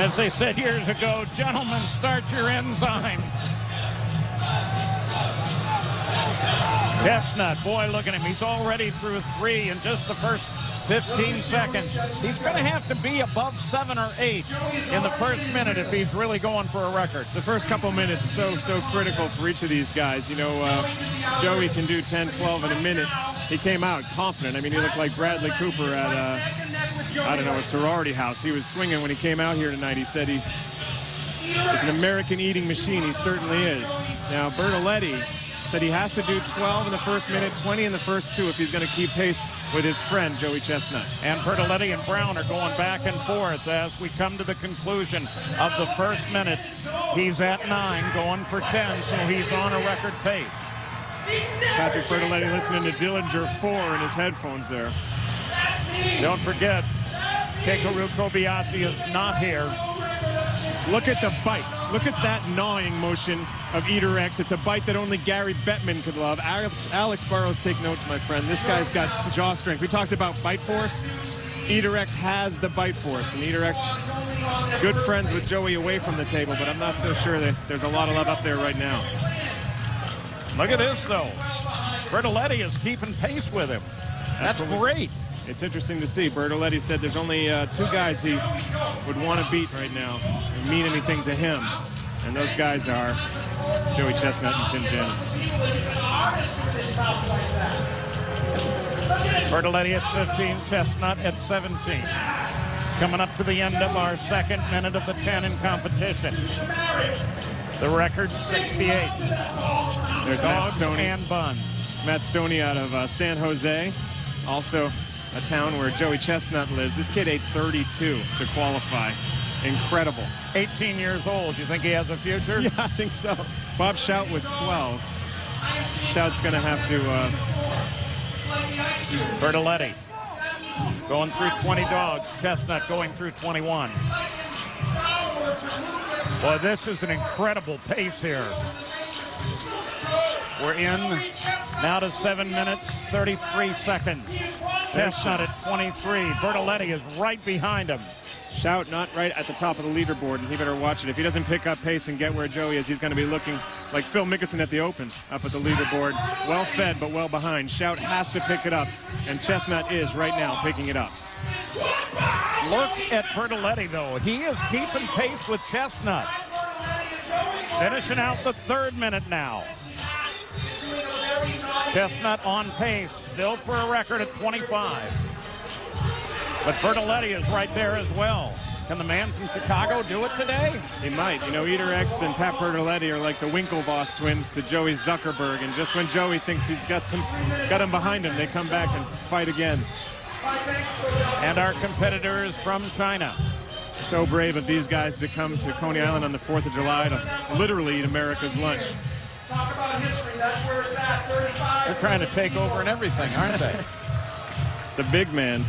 As they said years ago, gentlemen, start your enzyme. Chestnut, boy, look at him. He's already through 3 in just the first 15 seconds. He's going to have to be above 7 or 8 in the first minute if he's really going for a record. The first couple minutes so critical for each of these guys. You know, Joey can do 10, 12 in a minute. He came out confident. I mean, he looked like Bradley Cooper at, I don't know, a sorority house. He was swinging when he came out here tonight. He said he is an American eating machine. He certainly is. Now, Bertoletti said he has to do 12 in the first minute, 20 in the first 2 if he's going to keep pace with his friend, Joey Chestnut. And Bertoletti and Brown are going back and forth as we come to the conclusion of the first minute. He's at 9, going for 10, so he's on a record pace. Patrick Bertoletti listening to Dillinger 4 in his headphones there. Don't forget, Keikaru Kobayashi is not here. Look at the bite. Look at that gnawing motion of Eater X. It's a bite that only Gary Bettman could love. Alex Burrows, take notes, my friend. This guy's got jaw strength. We talked about bite force. Eater X has the bite force. And Eater X, good friends with Joey away from the table, but I'm not so sure that there's a lot of love up there right now. Look at this, though. Bertoletti is keeping pace with him. That's great. It's interesting to see. Bertoletti said there's only 2 guys he would want to beat right now and mean anything to him. And those guys are Joey Chestnut and Tim Jennings. Bertoletti at 15, Chestnut at 17. Coming up to the end of our second minute of the 10 in competition. The record, 68. There's Dogs Matt Stoney. and Bun. Matt Stoney out of San Jose, also a town where Joey Chestnut lives. This kid ate 32 to qualify. Incredible. 18 years old. You think he has a future? Yeah, I think so. Bob Shout with 12. Shout's going to have to... Bertoletti going through 20 dogs. Chestnut going through 21. Boy, this is an incredible pace here. We're in now to 7 minutes, 33 seconds. Chestnut at 23. Bertoletti is right behind him. Shout not right at the top of the leaderboard, and he better watch it. If he doesn't pick up pace and get where Joey is, he's going to be looking like Phil Mickelson at the Open up at the leaderboard. Well fed, but well behind. Shout has to pick it up, and Chestnut is right now picking it up. Look at Bertoletti, though. He is keeping pace with Chestnut. Finishing out the 3rd minute now. Chestnut on pace, still for a record at 25. But Bertoletti is right there as well. Can the man from Chicago do it today? He might. You know, Eater X and Pat Bertoletti are like the Winklevoss twins to Joey Zuckerberg. And just when Joey thinks he's got him behind him, they come back and fight again. And our competitors from China. So brave of these guys to come to Coney Island on the 4th of July to literally eat America's lunch. They're trying to take over and everything, aren't they? The big man.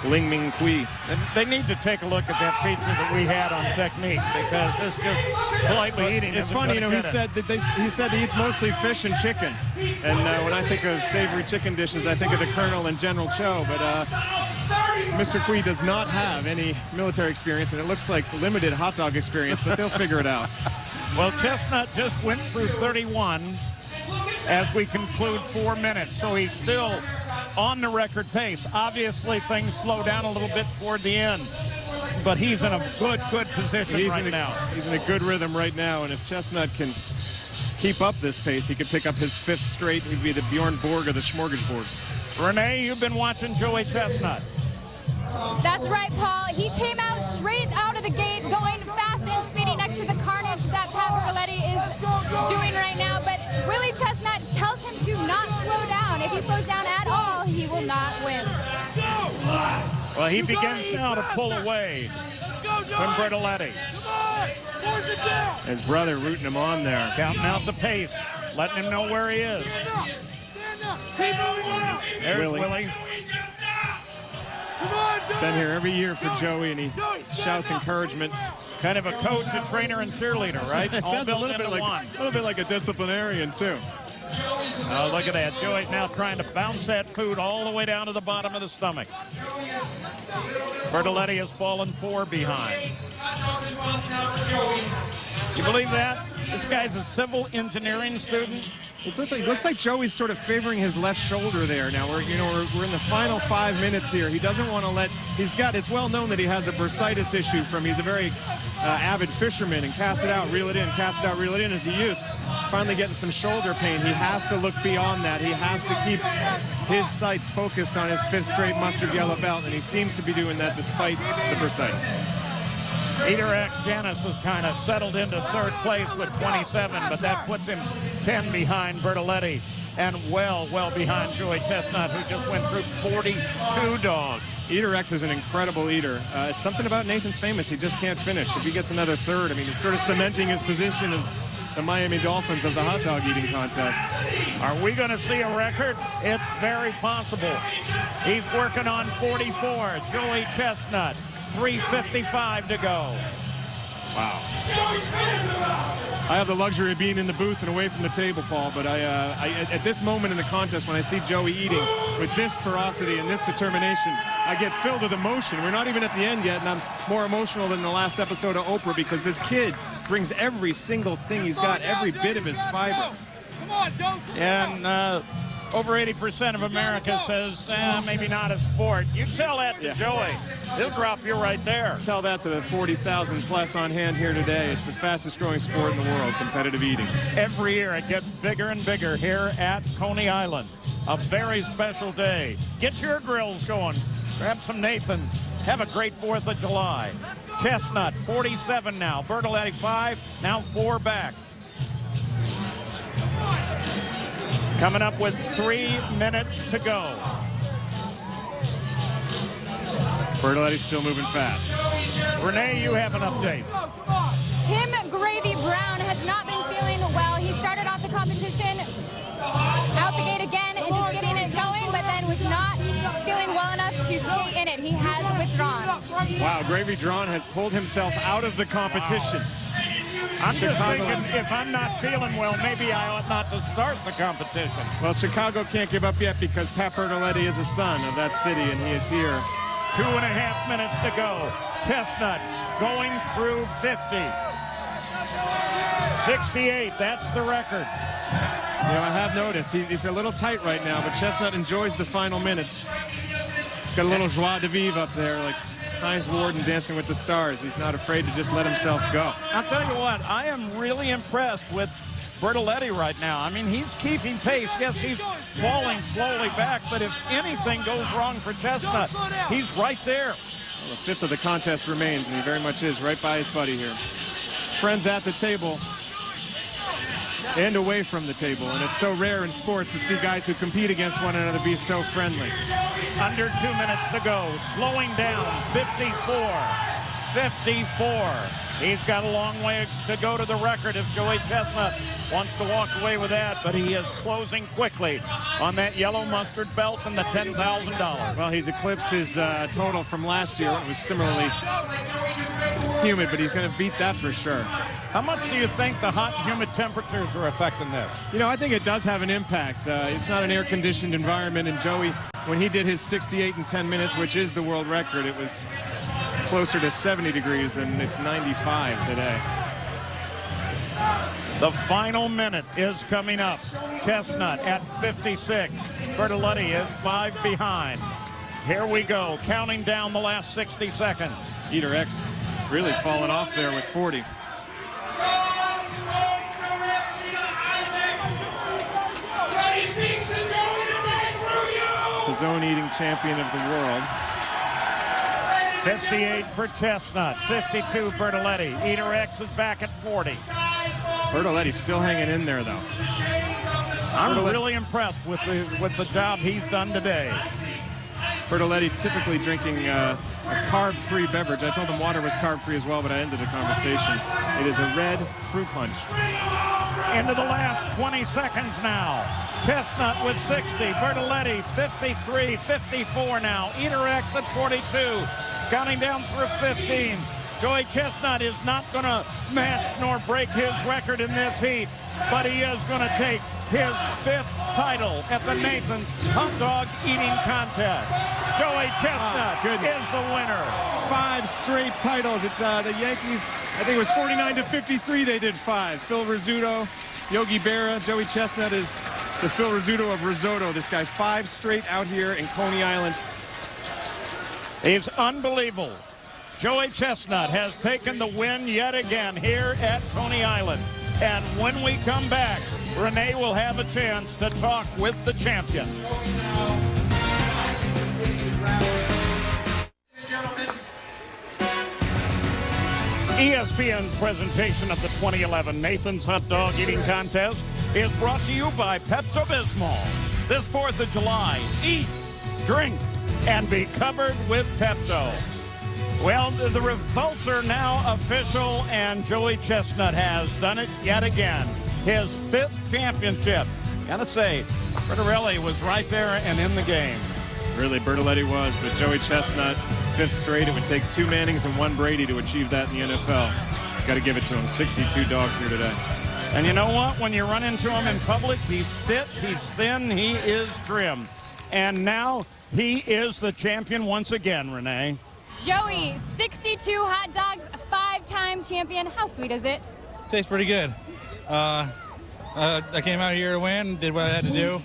Ling Ming Kui. They need to take a look at that feature that we had on technique, because this just politely eating. It's funny, you know, he said he eats mostly fish and chicken. And when I think of savory chicken dishes, I think of the Colonel and General Cho. But Mr. Kui does not have any military experience, and it looks like limited hot dog experience, but they'll figure it out. Well, Chestnut just went through 31 as we conclude 4 minutes, so he's still on the record pace. Obviously, things slow down a little bit toward the end, but he's in a good position right now. He's in a good rhythm right now, and if Chestnut can keep up this pace, he could pick up his 5th straight. He'd be the Bjorn Borg of the smorgasbord. Renee, you've been watching Joey Chestnut. That's right, Paul. He came out straight out of the gate, going fast and speedy next to the carnage that Pat Bertoletti is doing right now. But Willie Chestnut tells him to not slow down. If he slows down at all, he will not win. Well, he begins now to pull away from Bertoletti. His brother rooting him on there. Counting out the pace, letting him know where he is. There's Willie. Been here every year for Joey, and he shouts encouragement. Kind of a coach, a trainer, and cheerleader, right? It sounds a little bit like a disciplinarian too. Oh, look at that. Joey's now trying to bounce that food all the way down to the bottom of the stomach. Bertoletti has fallen 4 behind. You believe that? This guy's a civil engineering student. It looks like Joey's sort of favoring his left shoulder there. Now we're in the final 5 minutes here. He doesn't want to let. It's well known that he has a bursitis issue he's a very avid fisherman and cast it out, reel it in, cast it out, reel it in as a youth. Finally getting some shoulder pain. He has to look beyond that. He has to keep his sights focused on his 5th straight mustard yellow belt, and he seems to be doing that despite the bursitis. Ederek Janis has kind of settled into 3rd place with 27, but that puts him 10 behind Bertoletti and well behind Joey Chestnut, who just went through 42 dogs. Ederek is an incredible eater. It's something about Nathan's Famous. He just can't finish. If he gets another 3rd, I mean, it's sort of cementing his position as the Miami Dolphins of the hot dog eating contest. Are we going to see a record? It's very possible. He's working on 44. Joey Chestnut. 3:55 to go. Wow. I have the luxury of being in the booth and away from the table, Paul, but at this moment in the contest, when I see Joey eating with this ferocity and this determination, I get filled with emotion. We're not even at the end yet, and I'm more emotional than the last episode of Oprah because this kid brings every single thing he's got, every bit of his fiber. Come on, Joe. And over 80% of America says, maybe not a sport. You tell that to Joey. He'll drop you right there. Tell that to the 40,000 plus on hand here today. It's the fastest growing sport in the world, competitive eating. Every year it gets bigger and bigger here at Coney Island. A very special day. Get your grills going. Grab some Nathan. Have a great 4th of July. Chestnut, 47 now. Bertoletti, 5. Now 4 back. Coming up with 3 minutes to go. Bertoletti's still moving fast. Renee, you have an update. Tim Gravy Brown has not been feeling well. He started off the competition out the gate again and just getting it going, but then was not feeling well enough to stay in it. He has withdrawn. Wow, Gravy Braun has pulled himself out of the competition. I'm just thinking, if I'm not feeling well, maybe I ought not to start the competition. Well, Chicago can't give up yet because Pat Bertoletti is a son of that city, and he is here. 2.5 minutes to go. Chestnut going through 50. 68, that's the record. You know, I have noticed he's a little tight right now, but Chestnut enjoys the final minutes. Got a little joie de vivre up there, like Heinz Ward in Dancing with the Stars. He's not afraid to just let himself go. I'll tell you what, I am really impressed with Bertoletti right now. I mean, he's keeping pace. Yes, he's falling slowly back, but if anything goes wrong for Chestnut, he's right there. Well, the 5th of the contest remains, and he very much is right by his buddy here. Friends at the table and away from the table, and it's so rare in sports to see guys who compete against one another be so friendly. Under 2 minutes to go. Slowing down. 54. 54. He's got a long way to go to the record if Joey Chestnut wants to walk away with that, but he is closing quickly on that yellow mustard belt and the $10,000. Well, he's eclipsed his total from last year. It was similarly humid, but he's going to beat that for sure. How much do you think the hot, humid temperatures are affecting this? You know, I think it does have an impact. It's not an air-conditioned environment, and Joey, when he did his 68 in 10 minutes, which is the world record, it was closer to 70 degrees than it's 95 today. The final minute is coming up. Chestnut at 56. Bertoletti is 5 behind. Here we go, counting down the last 60 seconds. Ederek's really fallen off there with 40. The zone eating champion of the world. 58 for Chestnut, 52 Bertoletti. Ederek is back at 40. Bertoletti's still hanging in there, though. I'm really impressed with the job he's done today. Bertoletti typically drinking a carb-free beverage. I told him water was carb-free as well, but I ended the conversation. It is a red fruit punch. Into the last 20 seconds now. Chestnut with 60, Bertoletti 53, 54 now. Ederek at 42, counting down through 15. Joey Chestnut is not going to match nor break his record in this heat, but he is going to take his 5th title at the Nathan's Hot Dog Eating Contest. Joey Chestnut is the winner. 5 straight titles. It's the Yankees, I think it was 49-53 they did 5. Phil Rizzuto, Yogi Berra, Joey Chestnut is the Phil Rizzuto of risotto. This guy 5 straight out here in Coney Island. He's unbelievable. Joey Chestnut has taken the win yet again here at Coney Island. And when we come back, Renee will have a chance to talk with the champion. ESPN's presentation of the 2011 Nathan's Hot Dog Eating Contest is brought to you by Pepto-Bismol. This 4th of July, eat, drink, and be covered with Pepto. Well, the results are now official, and Joey Chestnut has done it yet again. His 5th championship. Gotta say, Bertarelli was right there and in the game. Really, Bertoletti was, but Joey Chestnut, 5th straight. It would take 2 Mannings and 1 Brady to achieve that in the NFL. Got to give it to him. 62 dogs here today. And you know what? When you run into him in public, he's fit, he's thin, he is trim. And now he is the champion once again, Renee. Joey, 62 hot dogs, 5-time champion. How sweet is it? Tastes pretty good. I came out here to win, did what I had to do.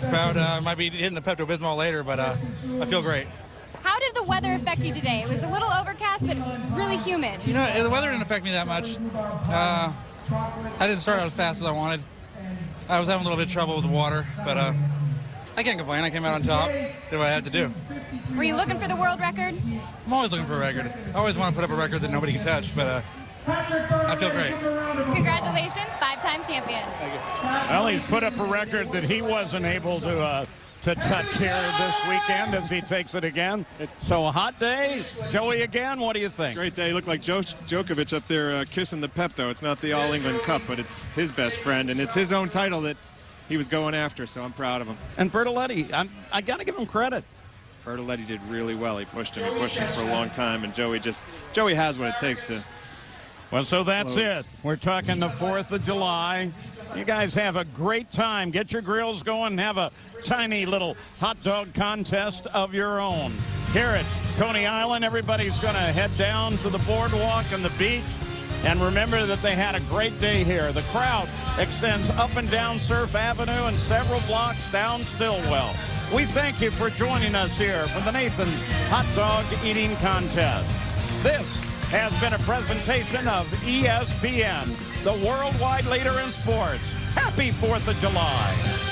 Proud, might be hitting the Pepto-Bismol later, but I feel great. How did the weather affect you today? It was a little overcast, but really humid. You know, the weather didn't affect me that much. I didn't start out as fast as I wanted. I was having a little bit of trouble with the water, but I can't complain. I came out on top, did what I had to do. Were you looking for the world record? I'm always looking for a record. I always want to put up a record that nobody can touch, but I feel great. Congratulations, 5-time champion. Well, he's put up a record that he wasn't able to touch here this weekend as he takes it again. So a hot day. Joey again, what do you think? Great day. Looked like Djokovic up there kissing the Pepto. It's not the All England Cup, but it's his best friend, and it's his own title that he was going after, so I'm proud of him. And Bertoletti, I got to give him credit. Bertoletti did really well. He pushed him for a long time, and Joey has what it takes to. Well, so that's close. it. We're talking the 4th of July. You guys have a great time. Get your grills going and have a tiny little hot dog contest of your own. Here at Coney Island, everybody's going to head down to the boardwalk and the beach. And remember that they had a great day here. The crowd extends up and down Surf Avenue and several blocks down Stillwell. We thank you for joining us here for the Nathan's Hot Dog Eating Contest. This has been a presentation of ESPN, the worldwide leader in sports. Happy 4th of July.